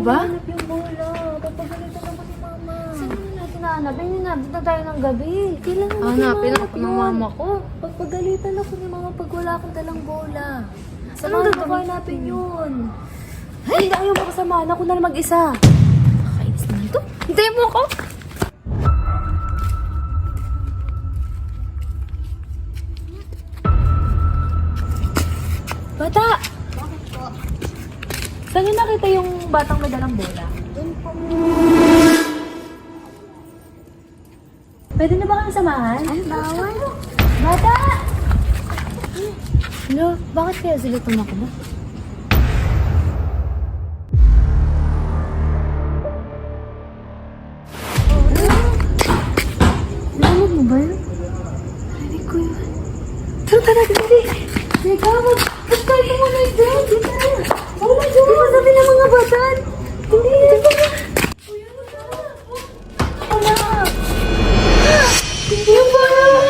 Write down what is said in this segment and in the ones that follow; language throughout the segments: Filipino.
ba? Hanap yung bola. Papagalitan ako ni mama. Saan natin nahanap? Ayun nga, dito tayo ng gabi. Kailangan natin Hanapin mahanap ako ng mama ko. Pagpagalitan ako ni mama pag wala akong dalang bola. Saan Anong ko gagawin hanapin yun? Ay, ayaw mo kasamahan. Ako na lang mag-isa. Nakakainis naman to. Hintayin mo ako. Bata! Bakit po? Saan niyo nakita yung batang may dalang bola? Doon po. Pwede na ba kami samahan? Ay, bawal. Bata! Hello, bakit kaya sila tumakbo? Narinig mo ba yun? Narinig ko yun. Tara, tara, dali! Teka, mag-start mo muna yung bed. Dito na. Oh my God! Di ba sabi ng mga batan? Hindi, dito na. Wala. Hindi yung bola mo.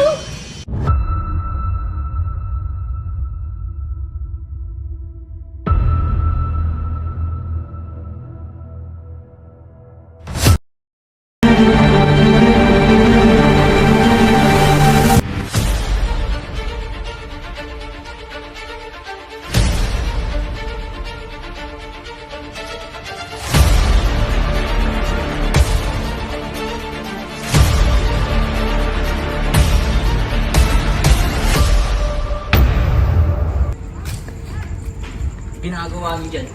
Ginagawa mo dyan?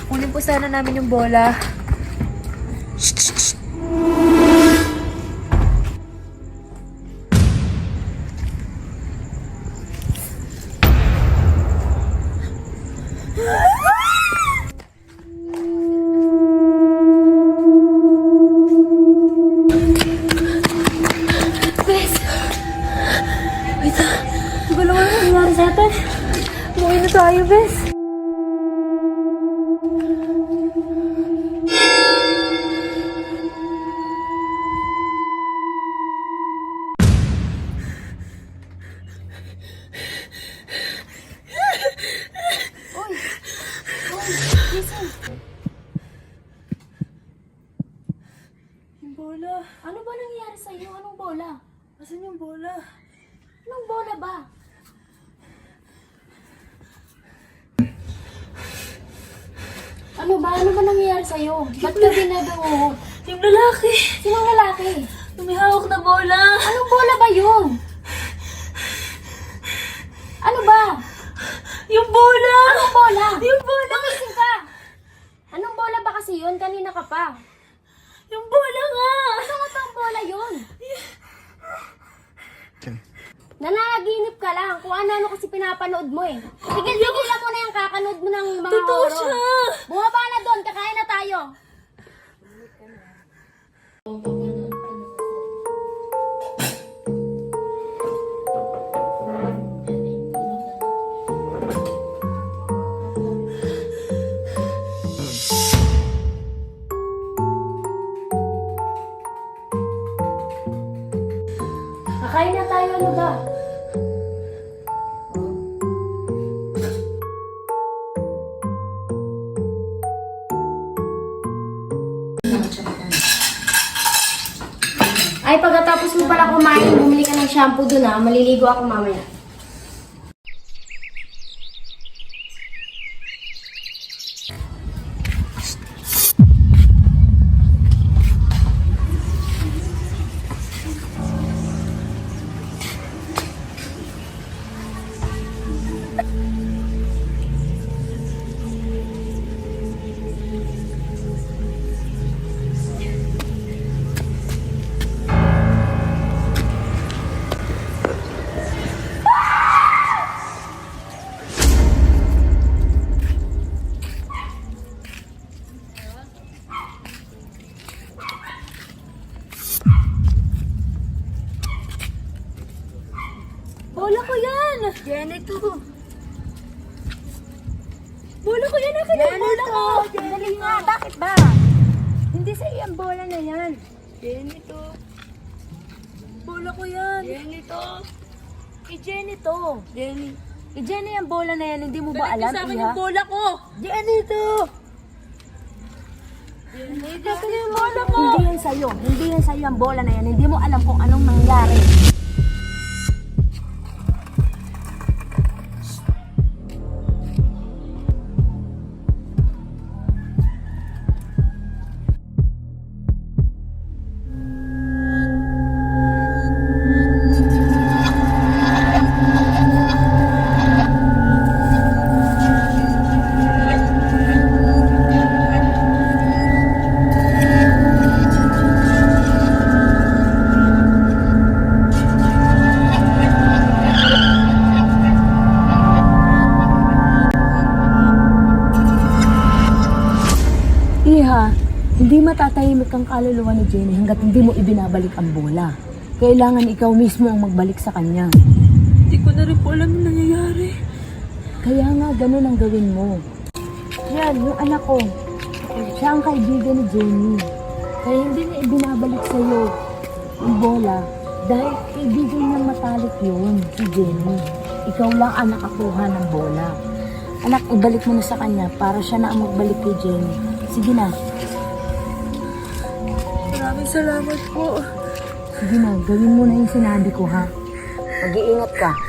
Kunin po sana namin yung bola. Bes! Wait lang. Hindi ko alam ano nangyari sa atin. Umuwi na tayo, Bes. Yung bola. Ano ba nangyari sa'yo? Anong bola? Asan yung bola? Anong bola ba? Ano ba? Ano ba nangyari sa'yo? Ba't ka binabangungot? Yung lalaki. Sinong lalaki? Yung may hawak na bola. Anong bola ba yun? Ano ba? Yung bola. Anong bola? Yung bola. Magising ka! Anong bola ba kasi yun? Kanina ka pa. Yung bola nga. Ano nga bang bola yun? Nananaginip ka lang kung ano-ano kasi pinapanood mo eh. Tigil-tigilan mo na yung kakanood mo ng mga Totoo horror. siya. Bumaba na doon, kakain na tayo. Kakain na tayo, ano ba? Ay, pagkatapos mo pala kumain, bumili ka ng shampoo dun ha. Maliligo ako mamaya. Bola ko yan. Jenny to. Bola ko yan. Akin yung bola ko. Dali nga, bakit ba? Hindi sa iyang bola na yan. Jenny to. Bola ko yan. Jenny to. Kay Jenny to. Jenny. Jenny ang bola na yan, hindi mo ba Balik alam, niyo sa akin Iha? yung bola ko. Jenny to. Hindi yan sa'yo. Hindi yan sa'yo ang bola na yan. Hindi mo alam kung anong nangyari. Iha, hindi matatahimik ang kaluluwa ni Jenny hanggat hindi mo ibinabalik ang bola. Kailangan ikaw mismo ang magbalik sa kanya. Hindi ko na rin po alam yung nangyayari. Kaya nga, ganun ang gawin mo. Yan, yung anak ko. Siya ang kaibigan ni Jenny. Kaya hindi niya ibinabalik sa'yo yung bola dahil kaibigan niyang matalik yun, si Jenny. Ikaw lang ang nakakuha ng bola. Anak, ibalik mo na sa kanya para siya na ang magbalik kay Jenny. Sige na. Maraming salamat po. Sige na, gawin mo na yung sinabi ko, ha? Mag-iingat ka.